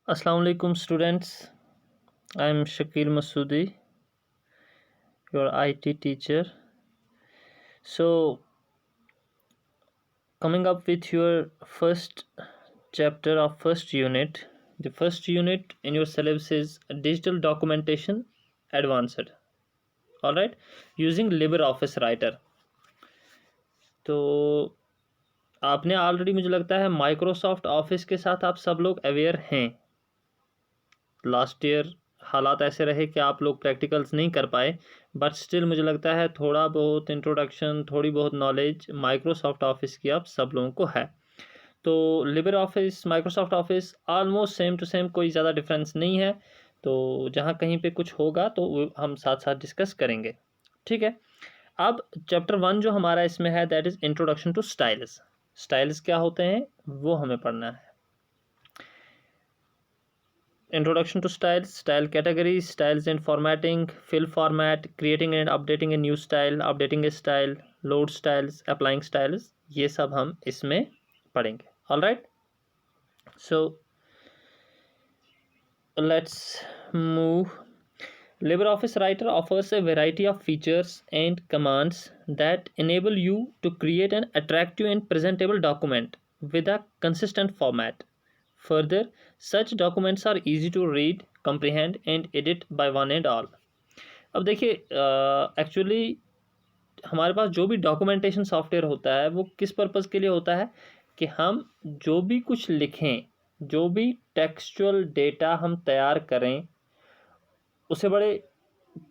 Assalamu alaikum students. I am Shakil Masoodi, your IT teacher. So, coming up with your first chapter of first unit. The first unit in your syllabus is Digital Documentation Advanced. All right, using LibreOffice Writer. तो आपने already मुझे लगता है Microsoft office के साथ आप सब लोग अवेयर हैं। लास्ट ईयर हालात ऐसे रहे कि आप लोग प्रैक्टिकल्स नहीं कर पाए, बट स्टिल मुझे लगता है थोड़ा बहुत इंट्रोडक्शन, थोड़ी बहुत नॉलेज माइक्रोसॉफ्ट ऑफिस की आप सब लोगों को है। तो libre office, Microsoft office almost same to same, कोई ज़्यादा डिफरेंस नहीं है। तो जहाँ कहीं पे कुछ होगा तो वो हम साथ साथ डिस्कस करेंगे, ठीक है। अब चैप्टर 1 जो हमारा इसमें है, that is introduction to styles. Styles क्या होते हैं वो हमें पढ़ना है। Introduction to styles, style categories, styles and formatting, fill format, creating and updating a new style, updating a style, load styles, applying styles, ये सब हम इसमें पढ़ेंगे। All right, so let's move. LibreOffice Writer offers a variety of features and commands that enable you to create an attractive and presentable document with a consistent format. Further, such documents are easy to read, comprehend and edit by one and all. अब देखिए, actually हमारे पास जो भी documentation software होता है वो किस purpose के लिए होता है कि हम जो भी कुछ लिखें, जो भी टेक्सचुअल डेटा हम तैयार करें, उसे बड़े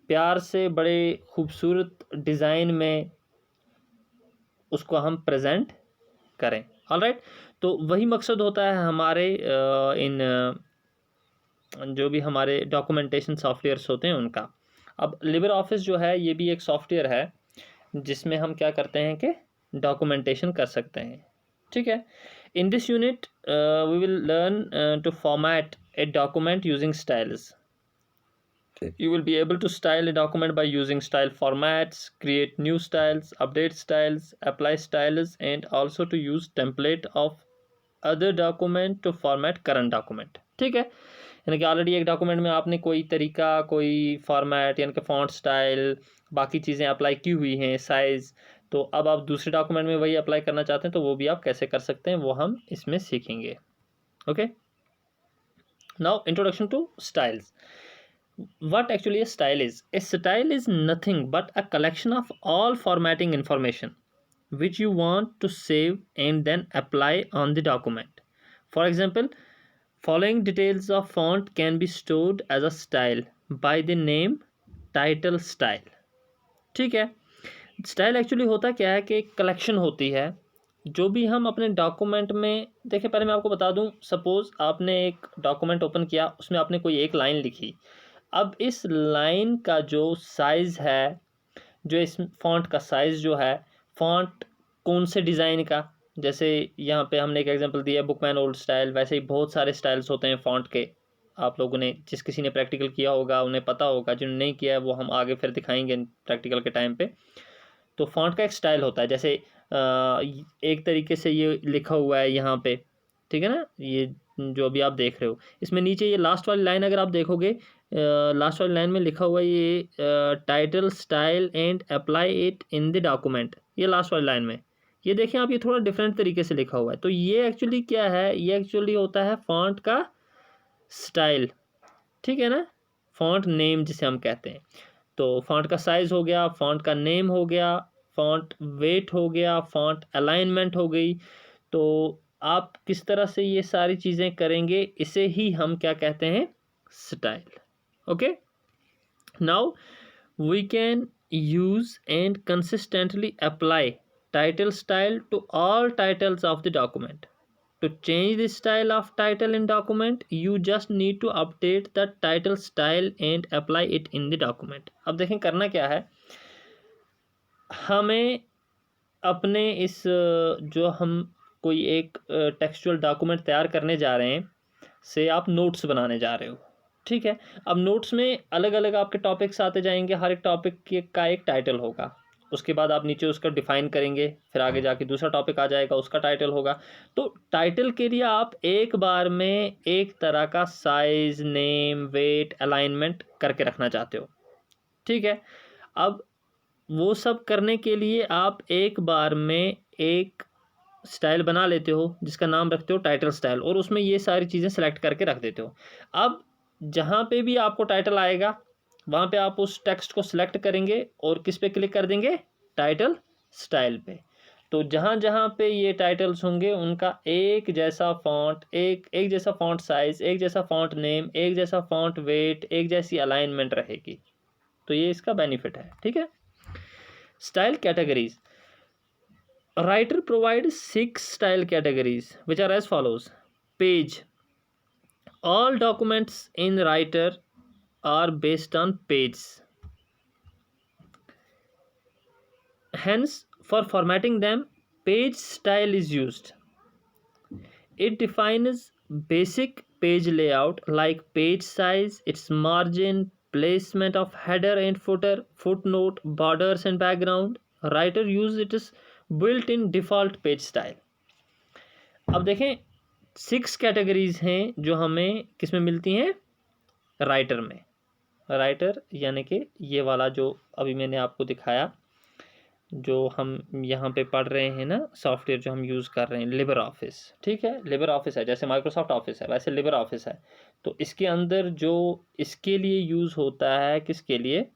प्यार से, बड़े खूबसूरत डिज़ाइन में उसको हम प्रेजेंट करें। ऑलराइट, तो वही मकसद होता है हमारे इन जो भी हमारे डॉक्यूमेंटेशन सॉफ्टवेयर्स होते हैं उनका। अब लिबर ऑफिस जो है ये भी एक सॉफ्टवेयर है जिसमें हम क्या करते हैं कि डॉक्यूमेंटेशन कर सकते हैं, ठीक है। In this unit we will learn to format a document using styles. You will be able to style a document by using style formats, create new styles, update styles, apply styles, and also to use template of other document to format current document, ठीक है। यानी कि already एक document में आपने कोई तरीका, कोई फॉर्मेट यानी कि फॉन्ट स्टाइल, बाकी चीज़ें अप्लाई की हुई हैं, साइज़, तो अब आप दूसरे डॉक्यूमेंट में वही अप्लाई करना चाहते हैं तो वो भी आप कैसे कर सकते हैं वो हम इसमें सीखेंगे। Okay, now introduction to styles. What actually a style is? A style is nothing but a collection of all formatting information which you want to save and then apply on the document. For example, following details of font can be stored as a style by the name title style. ठीक है, style actually होता क्या है कि एक collection होती है जो भी हम अपने डॉक्यूमेंट में देखिए। पहले मैं आपको बता दूं, सपोज़ आपने एक डॉक्यूमेंट ओपन किया, उसमें आपने कोई एक लाइन लिखी। अब इस लाइन का जो साइज़ है, जो इस फ़ॉन्ट का साइज़ जो है, फ़ॉन्ट कौन से डिज़ाइन का, जैसे यहाँ पे हमने एक एग्जांपल दिया है बुकमैन ओल्ड स्टाइल, वैसे ही बहुत सारे स्टाइल्स होते हैं फ़ॉन्ट के। आप लोगों ने, जिस किसी ने प्रैक्टिकल किया होगा उन्हें पता होगा, जिन्होंने नहीं किया है वो हम आगे फिर दिखाएंगे प्रैक्टिकल के टाइम पे। तो फ़ॉन्ट का एक स्टाइल होता है, जैसे एक तरीके से ये लिखा हुआ है यहाँ पे, ठीक है ना, ये जो अभी आप देख रहे हो, इसमें नीचे ये लास्ट वाली लाइन अगर आप देखोगे, लास्ट वाली लाइन में लिखा हुआ है ये title style and apply it in the document, ये लास्ट वाली लाइन में ये देखें आप, ये थोड़ा डिफरेंट तरीके से लिखा हुआ है। तो ये एक्चुअली क्या है, ये एक्चुअली होता है फ़ॉन्ट का स्टाइल, ठीक है ना, फ़ॉन्ट नेम जिसे हम कहते हैं। तो फ़ॉन्ट का साइज़ हो गया, फ़ॉन्ट का नेम हो गया, फ़ॉन्ट वेट हो गया, फ़ॉन्ट अलाइनमेंट हो गई। तो आप किस तरह से ये सारी चीज़ें करेंगे, इसे ही हम क्या कहते हैं, style. Okay, now we can use and consistently apply title style to all titles of the document. To change the style of title in document, you just need to update the title style and apply it in the document. अब देखें करना क्या है, हमें अपने इस जो हम कोई एक टेक्सचुअल डॉक्यूमेंट तैयार करने जा रहे हैं, से आप नोट्स बनाने जा रहे हो, ठीक है। अब नोट्स में अलग अलग आपके टॉपिक्स आते जाएंगे, हर एक टॉपिक का एक टाइटल होगा, उसके बाद आप नीचे उसका डिफाइन करेंगे, फिर आगे जाके दूसरा टॉपिक आ जाएगा, उसका टाइटल होगा। तो टाइटल के लिए आप एक बार में एक तरह का साइज, नेम, वेट, अलाइनमेंट करके रखना चाहते हो, ठीक है। अब वो सब करने के लिए आप एक बार में एक स्टाइल बना लेते हो जिसका नाम रखते हो टाइटल स्टाइल, और उसमें ये सारी चीज़ें सेलेक्ट करके रख देते हो। अब जहाँ पे भी आपको टाइटल आएगा वहाँ पे आप उस टेक्स्ट को सिलेक्ट करेंगे और किस पे क्लिक कर देंगे, टाइटल स्टाइल पे। तो जहाँ जहाँ पे ये टाइटल्स होंगे उनका एक जैसा फॉन्ट, एक जैसा फॉन्ट साइज, एक जैसा फॉन्ट नेम, एक जैसा फॉन्ट वेट, एक जैसी अलाइनमेंट रहेगी। तो ये इसका बेनिफिट है, ठीक है। Style categories, writer provides 6 style categories which are as follows. Page, all documents in writer are based on pages, hence for formatting them page style is used. It defines basic page layout like page size, its margin, placement of header and footer, footnote, borders and background. Writer use it is built in default page style. अब देखें 6 categories हैं जो हमें किस में मिलती हैं, writer में। राइटर यानी कि ये वाला जो अभी मैंने आपको दिखाया, जो हम यहाँ पे पढ़ रहे हैं ना, सॉफ्टवेयर जो हम यूज़ कर रहे हैं, लिबर ऑफिस, ठीक है। लिबर ऑफिस है, जैसे माइक्रोसॉफ्ट ऑफिस है वैसे लिबर ऑफिस है। तो इसके अंदर जो इसके लिए यूज़ होता है, किसके लिए,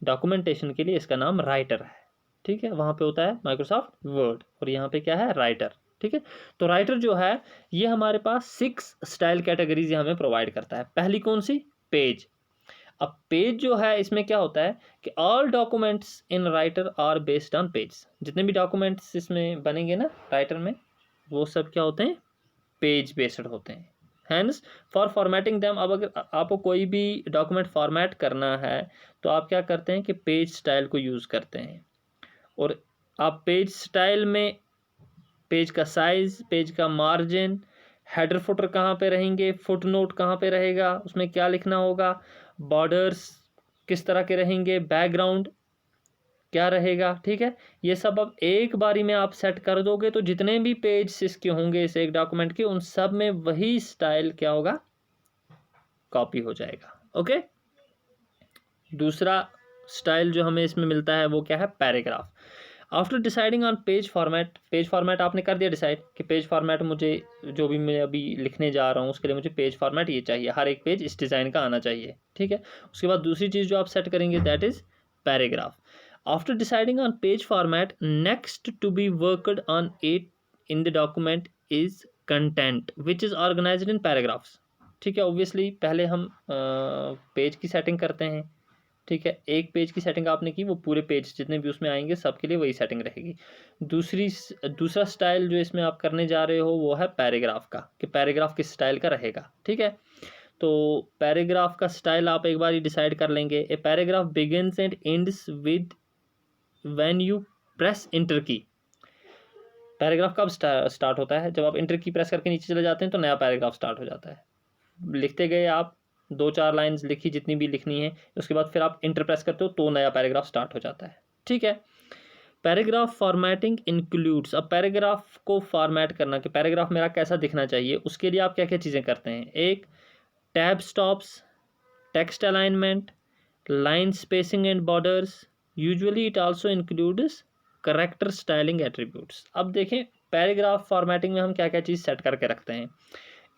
डॉक्यूमेंटेशन के लिए, इसका नाम राइटर है, ठीक है। वहाँ पे होता है माइक्रोसॉफ्ट वर्ड और यहाँ पे क्या है, राइटर, ठीक है। तो राइटर जो है ये हमारे पास 6 स्टाइल कैटेगरीज हमें प्रोवाइड करता है। पहली कौन सी, पेज। अब पेज जो है इसमें क्या होता है कि all documents in Writer are based on page. जितने भी डॉक्यूमेंट्स इसमें बनेंगे ना राइटर में, वो सब क्या होते हैं, पेज बेस्ड होते हैं। हैंस फॉर फॉर्मेटिंग दैम, अब अगर आपको कोई भी डॉक्यूमेंट फॉर्मेट करना है तो आप क्या करते हैं कि पेज स्टाइल को यूज़ करते हैं। और आप पेज स्टाइल में पेज का साइज, पेज का मार्जिन, हेडर फुटर कहाँ पे रहेंगे, फुट नोट कहाँ पे रहेगा, उसमें क्या लिखना होगा, बॉर्डर्स किस तरह के रहेंगे, बैकग्राउंड क्या रहेगा, ठीक है। ये सब अब एक बारी में आप सेट कर दोगे तो जितने भी पेज इसके होंगे इस एक डॉक्यूमेंट के, उन सब में वही स्टाइल क्या होगा, कॉपी हो जाएगा। ओके। दूसरा स्टाइल जो हमें इसमें मिलता है वो क्या है, paragraph. After deciding on page format, page format आपने कर दिया डिसाइड कि पेज फॉर्मेट मुझे जो भी मैं अभी लिखने जा रहा हूँ उसके लिए मुझे पेज फॉर्मेट ये चाहिए, हर एक पेज इस डिज़ाइन का आना चाहिए, ठीक है। उसके बाद दूसरी चीज़ जो आप सेट करेंगे that is paragraph. After deciding on page format, next to be worked on it in the document is content which is organised in paragraphs, ठीक है। ऑब्वियसली पहले हम पेज की सेटिंग करते हैं, ठीक है। एक पेज की सेटिंग आपने की, वो पूरे पेज जितने भी उसमें आएंगे सबके लिए वही सेटिंग रहेगी। दूसरा स्टाइल जो इसमें आप करने जा रहे हो वो है पैराग्राफ का, कि पैराग्राफ किस स्टाइल का रहेगा, ठीक है। तो पैराग्राफ का स्टाइल आप एक बार ही डिसाइड कर लेंगे। A paragraph begins and ends with when you press inter की। पैराग्राफ कब स्टार्ट होता है, जब आप इंटर की प्रेस करके नीचे चले जाते हैं तो नया पैराग्राफ स्टार्ट हो जाता है। लिखते गए आप 2-4 लाइंस लिखी जितनी भी लिखनी है, उसके बाद फिर आप इंटर प्रेस करते हो तो नया पैराग्राफ स्टार्ट हो जाता है, ठीक है। पैराग्राफ फॉर्मेटिंग इंक्लूड्स, अब पैराग्राफ को फॉर्मेट करना कि पैराग्राफ मेरा कैसा दिखना चाहिए, उसके लिए आप क्या क्या चीज़ें करते हैं। एक, tab stops, text alignment, line spacing and borders. Usually it also includes character styling attributes. अब देखें पैराग्राफ फॉर्मेटिंग में हम क्या क्या चीज़ सेट करके रखते हैं।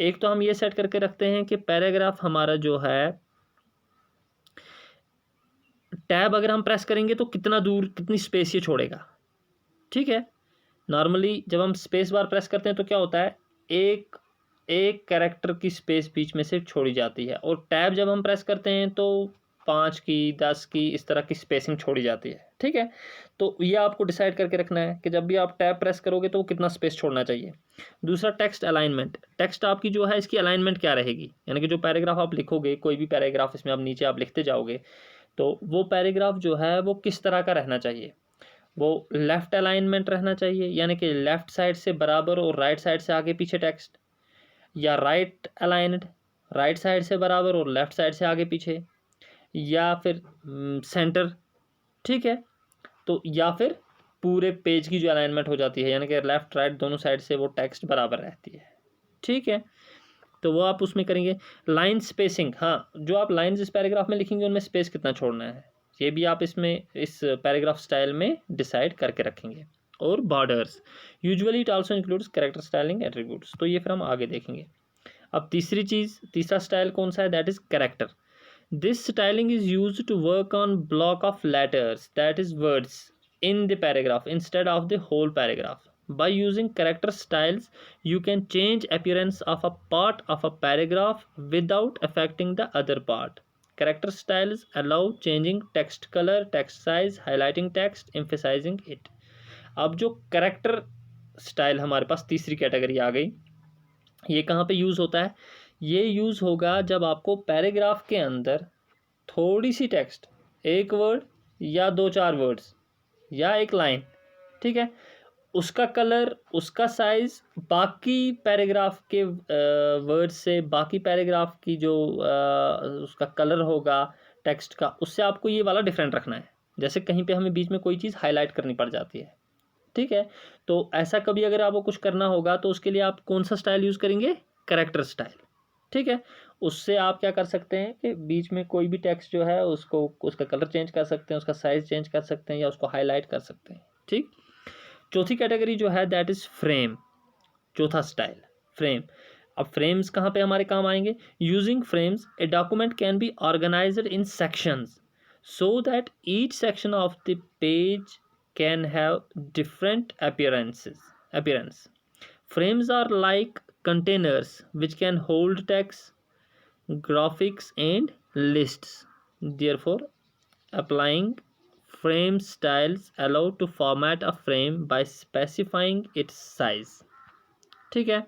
एक तो हम ये सेट करके रखते हैं कि पैराग्राफ हमारा जो है, टैब अगर हम प्रेस करेंगे तो कितना दूर, कितनी स्पेस ये छोड़ेगा, ठीक है। नॉर्मली जब हम स्पेस बार प्रेस करते हैं तो क्या होता है, एक एक कैरेक्टर की स्पेस बीच में से छोड़ी जाती है, और टैब जब हम प्रेस करते हैं तो 5 की 10 की इस तरह की स्पेसिंग छोड़ी जाती है, ठीक है। तो ये आपको डिसाइड करके रखना है कि जब भी आप टैब प्रेस करोगे तो कितना स्पेस छोड़ना चाहिए। दूसरा, टेक्स्ट अलाइनमेंट। टेक्स्ट आपकी जो है इसकी अलाइनमेंट क्या रहेगी, यानी कि जो पैराग्राफ आप लिखोगे, कोई भी पैराग्राफ इसमें आप नीचे आप लिखते जाओगे तो वो पैराग्राफ जो है वो किस तरह का रहना चाहिए। वो लेफ़्ट अलाइनमेंट रहना चाहिए, यानी कि लेफ़्ट साइड से बराबर और राइट साइड से आगे पीछे टेक्स्ट, या राइट अलाइन्ड, राइट साइड से बराबर और लेफ़्ट साइड से आगे पीछे, या फिर सेंटर, ठीक है। तो या फिर पूरे पेज की जो अलाइनमेंट हो जाती है, यानी कि लेफ्ट राइट दोनों साइड से वो टेक्स्ट बराबर रहती है, ठीक है। तो वो आप उसमें करेंगे। लाइन स्पेसिंग, हाँ, जो आप लाइंस इस पैराग्राफ में लिखेंगे उनमें स्पेस कितना छोड़ना है, ये भी आप इसमें इस पैराग्राफ स्टाइल में डिसाइड करके रखेंगे। और borders, usually it also includes character styling attributes, तो ये फिर हम आगे देखेंगे। अब तीसरा स्टाइल कौन सा है, that is character. This styling is used to work on block of letters, that is words, in the paragraph instead of the whole paragraph. By using character styles, you can change appearance of a part of a paragraph without affecting the other part. Character styles allow changing text color, text size, highlighting text, emphasizing it. अब जो character style हमारे पास तीसरी category आ गई, ये कहाँ पे use होता है, ये यूज़ होगा जब आपको पैराग्राफ के अंदर थोड़ी सी टेक्स्ट, एक वर्ड या दो चार वर्ड्स या एक लाइन, ठीक है, उसका कलर, उसका साइज बाकी पैराग्राफ के वर्ड से, बाकी पैराग्राफ की जो उसका कलर होगा टेक्स्ट का, उससे आपको ये वाला डिफरेंट रखना है। जैसे कहीं पे हमें बीच में कोई चीज़ हाईलाइट करनी पड़ जाती है, ठीक है, तो ऐसा कभी अगर आपको कुछ करना होगा तो उसके लिए आप कौन सा स्टाइल यूज़ करेंगे, कैरेक्टर स्टाइल, ठीक है। उससे आप क्या कर सकते हैं कि बीच में कोई भी टेक्स्ट जो है उसको, उसका कलर चेंज कर सकते हैं, उसका साइज चेंज कर सकते हैं या उसको हाईलाइट कर सकते हैं, ठीक। चौथी कैटेगरी जो है दैट इज फ्रेम, चौथा स्टाइल फ्रेम। अब फ्रेम्स कहाँ पे हमारे काम आएंगे, using frames a document can be organised in sections so that each section of the page can have different appearance. Frames are like containers which can hold text, graphics and lists. Therefore, applying frame styles allow to format a frame by specifying its size, ठीक है।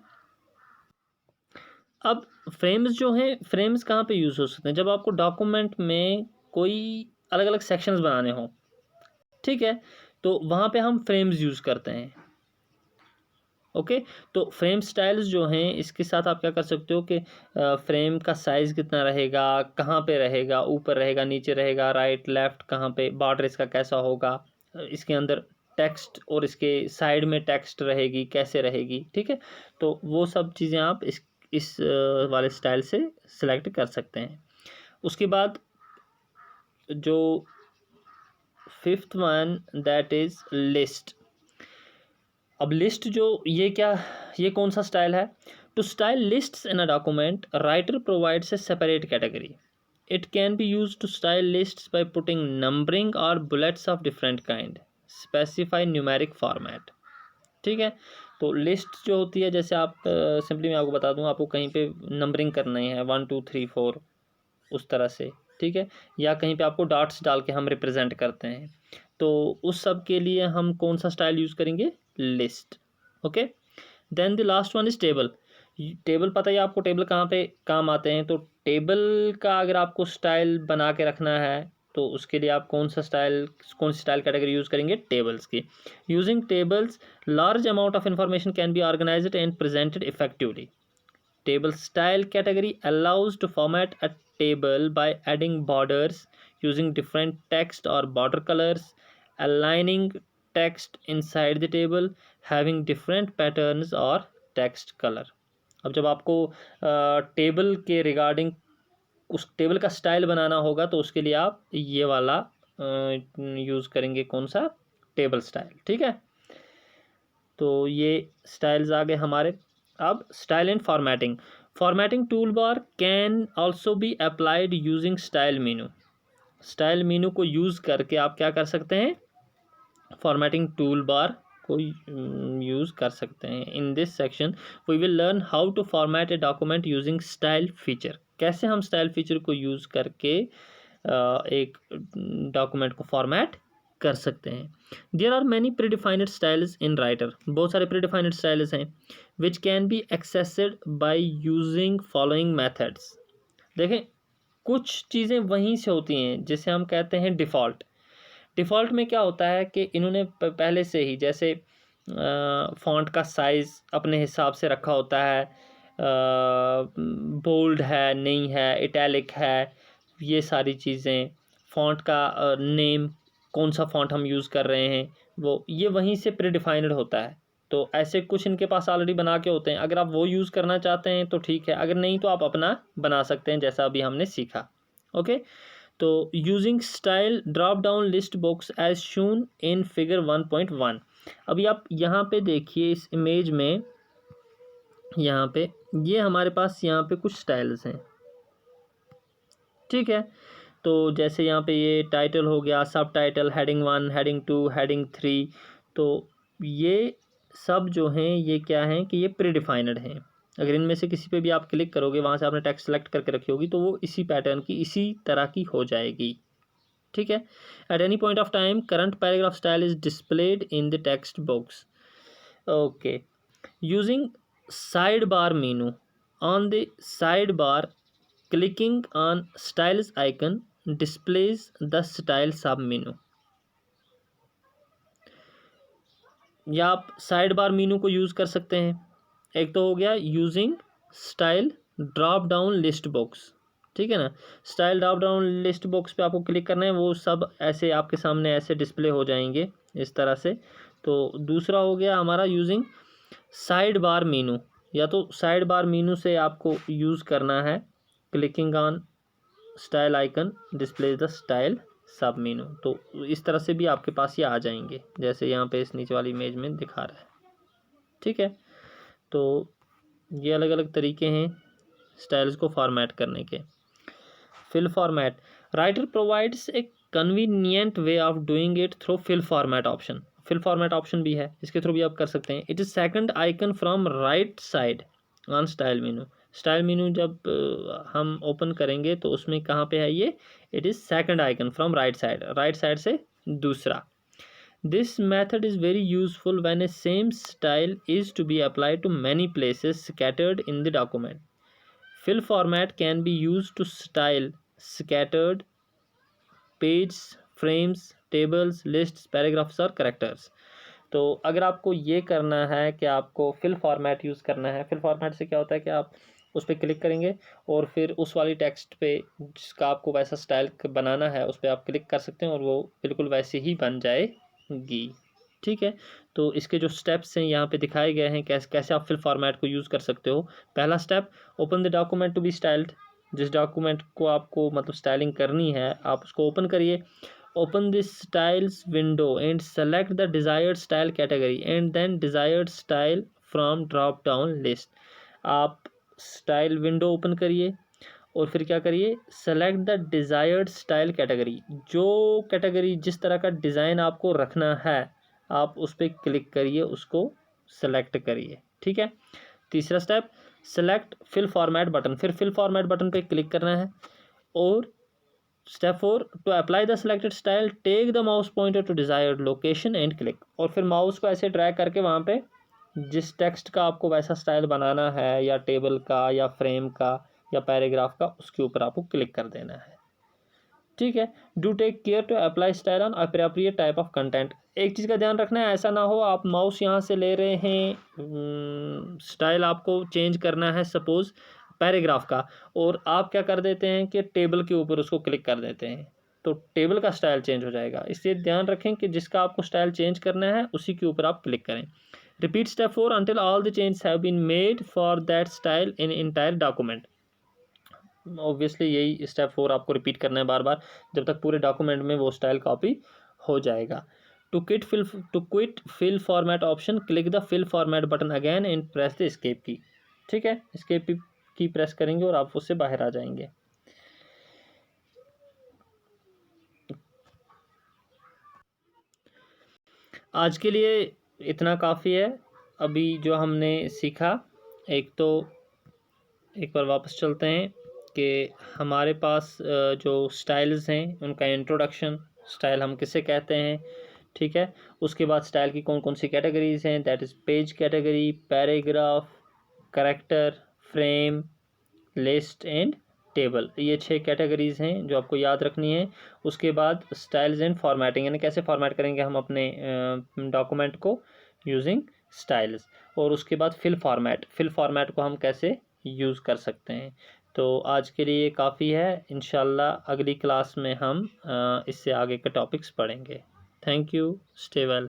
अब frames जो हैं, frames कहाँ पे use हो सकते हैं, जब आपको डॉक्यूमेंट में कोई अलग अलग सेक्शंस बनाने हों, ठीक है, तो वहाँ पे हम फ्रेम्स यूज़ करते हैं, ओके। तो फ्रेम स्टाइल्स जो हैं इसके साथ आप क्या कर सकते हो कि फ्रेम का साइज़ कितना रहेगा, कहाँ पे रहेगा, ऊपर रहेगा, नीचे रहेगा, राइट लेफ़्ट कहाँ पे, बॉर्डर इसका कैसा होगा, इसके अंदर टेक्स्ट और इसके साइड में टेक्स्ट रहेगी, कैसे रहेगी, ठीक है। तो वो सब चीज़ें आप इस वाले स्टाइल से सिलेक्ट कर सकते हैं। उसके बाद जो fifth one that is list. अब लिस्ट जो ये कौन सा स्टाइल है, to style lists in a document writer provides a separate category. It can be use to style lists by putting numbering और bullets of different kind, specify numeric format, ठीक है। तो लिस्ट जो होती है, जैसे आप सिंपली मैं आपको बता दूं, आपको कहीं पे नंबरिंग करनी है 1 2 3 4 उस तरह से, ठीक है, या कहीं पे आपको डॉट्स डाल के हम रिप्रेजेंट करते हैं, तो उस सब के लिए हम कौन सा स्टाइल यूज़ करेंगे, list, okay. Then the last one is table. Table पता ही आपको टेबल कहाँ पे काम आते हैं, तो टेबल का अगर आपको स्टाइल बना के रखना है तो उसके लिए आप कौन सी स्टाइल कैटेगरी यूज़ करेंगे, टेबल्स की। Using tables large amount of information can be organised and presented effectively. Table style category allows to format a table by adding borders, using different text or border colors, aligning text inside the table, having different patterns or text color. अब जब आपको table के regarding उस table का style बनाना होगा तो उसके लिए आप ये वाला यूज़ करेंगे, कौन सा, टेबल स्टाइल, ठीक है। तो ये स्टाइल्स आ गए हमारे। अब style and formatting tool bar can also be applied using style Meenu. Style Meenu को यूज़ करके आप क्या कर सकते हैं, फॉर्मेटिंग टूल बार को यूज़ कर सकते हैं। In this section we will learn how to format a document using style feature, कैसे हम स्टाइल फीचर को यूज़ करके एक डॉक्यूमेंट को फॉर्मेट कर सकते हैं। There are many predefined styles in Writer, बहुत सारे प्रीडिफाइंड स्टाइल्स हैं which can be accessed by using following methods. देखें, कुछ चीज़ें वहीं से होती हैं जिसे हम कहते हैं डिफ़ॉल्ट। डिफ़ॉल्ट में क्या होता है कि इन्होंने पहले से ही, जैसे फ़ॉन्ट का साइज़ अपने हिसाब से रखा होता है, बोल्ड है, नहीं है, इटैलिक है, ये सारी चीज़ें, फ़ॉन्ट का नेम कौन सा फॉन्ट हम यूज़ कर रहे हैं, वो ये वहीं से प्री डिफाइंड होता है। तो ऐसे कुछ इनके पास ऑलरेडी बना के होते हैं, अगर आप वो यूज़ करना चाहते हैं तो ठीक है, अगर नहीं तो आप अपना बना सकते हैं जैसा अभी हमने सीखा। ओके, तो using style drop down list box as shown in figure 1.1। अभी आप यहाँ पे देखिए इस इमेज में, यहाँ पे ये हमारे पास यहाँ पे कुछ स्टाइल्स हैं, ठीक है। तो जैसे यहाँ पे ये टाइटल हो गया, सब टाइटल, हेडिंग 1, हेडिंग 2, हेडिंग 3, तो ये सब जो हैं ये क्या हैं कि ये प्री डिफाइंड हैं। अगर इनमें से किसी पे भी आप क्लिक करोगे, वहाँ से आपने टेक्स्ट सेलेक्ट करके रखी होगी, तो वो इसी पैटर्न की, इसी तरह की हो जाएगी, ठीक है। At any point of time current paragraph style is displayed in the text box. Okay, using side bar menu, on the side bar clicking on styles icon displays the style sub menu। या आप side bar Meenu को use कर सकते हैं। एक तो हो गया using style drop down list box, ठीक है ना। Style drop down list box पे आपको क्लिक करना है, वो सब ऐसे आपके सामने ऐसे डिस्प्ले हो जाएंगे इस तरह से। तो दूसरा हो गया हमारा यूजिंग साइड बार मीनू, या तो साइड बार मीनू से आपको यूज़ करना है, clicking on style icon display the style सब मेनू। तो इस तरह से भी आपके पास ये आ जाएंगे, जैसे यहाँ पे इस नीचे वाली इमेज में दिखा रहा है, ठीक है। तो ये अलग अलग तरीके हैं स्टाइल्स को फॉर्मेट करने के। Fill format, Writer provides a convenient way of doing it through fill format option. Fill format option भी है, इसके थ्रू भी आप कर सकते हैं। It is second icon from right side on style menu. Style menu जब हम ओपन करेंगे तो उसमें कहाँ पे है ये, it is second icon from right side, right side से दूसरा। This method is very useful when a same style is to be applied to many places scattered in the document. Fill format can be used to style scattered pages, frames, tables, lists, paragraphs और characters। तो अगर आपको ये करना है कि आपको fill format use करना है, फिल फॉर्मेट से क्या होता है कि आप उस पर क्लिक करेंगे और फिर उस वाली टेक्स्ट पे जिसका आपको वैसा स्टाइल बनाना है उस पर आप क्लिक कर सकते हैं और वो बिल्कुल वैसे ही बन जाएगी, ठीक है। तो इसके जो स्टेप्स हैं यहाँ पे दिखाए गए हैं, कैसे कैसे आप फिल फॉर्मेट को यूज़ कर सकते हो। पहला step, open the document to be styled. जिस डॉक्यूमेंट को आपको मतलब स्टाइलिंग करनी है आप उसको ओपन करिए। Open this styles window and select the desired style category and then desired style from drop down list। आप स्टाइल विंडो ओपन करिए और फिर क्या करिए, select the desired style category. जो कैटेगरी जिस तरह का डिज़ाइन आपको रखना है आप उस पर क्लिक करिए, उसको सेलेक्ट करिए, ठीक है। तीसरा step, select fill format button. फिर फिल फॉर्मेट बटन पे क्लिक करना है और step 4, to apply the selected style take the mouse pointer to desired location and click. और फिर माउस को ऐसे ड्रैग करके वहाँ पे जिस टेक्स्ट का आपको वैसा स्टाइल बनाना है, या टेबल का या फ्रेम का या पैराग्राफ का, उसके ऊपर आपको क्लिक कर देना है, ठीक है। Do take care to apply style on appropriate type of content. एक चीज़ का ध्यान रखना है, ऐसा ना हो आप माउस यहाँ से ले रहे हैं, स्टाइल आपको चेंज करना है सपोज़ पैराग्राफ का, और आप क्या कर देते हैं कि टेबल के ऊपर उसको क्लिक कर देते हैं, तो टेबल का स्टाइल चेंज हो जाएगा। इसलिए ध्यान रखें कि जिसका आपको स्टाइल चेंज करना है उसी के ऊपर आप क्लिक करें। Repeat step 4 until all the changes have been made for that style in entire document. Obviously यही स्टेप 4 आपको रिपीट करना है बार बार, जब तक पूरे डॉक्यूमेंट में वो स्टाइल कॉपी हो जाएगा। To quit fill format option, click the fill format button again and press the escape key, ठीक है। एस्केप की प्रेस करेंगे और आप उससे बाहर आ जाएंगे। आज के लिए इतना काफ़ी है अभी जो हमने सीखा। एक बार वापस चलते हैं कि हमारे पास जो स्टाइल्स हैं उनका इंट्रोडक्शन, स्टाइल हम किसे कहते हैं, ठीक है। उसके बाद स्टाइल की कौन कौन सी कैटेगरीज हैं, that is page category, paragraph, character, frame, list and table. ये 6 कैटेगरीज हैं जो आपको याद रखनी है। उसके बाद स्टाइल्स एंड फॉर्मेटिंग, यानी कैसे फॉर्मेट करेंगे हम अपने डॉक्यूमेंट को यूजिंग स्टाइल्स। और उसके बाद फिल फॉर्मेट को हम कैसे यूज़ कर सकते हैं। तो आज के लिए काफ़ी है। इंशाल्लाह अगली क्लास में हम इससे आगे के टॉपिक्स पढ़ेंगे। Thank you. Stay well.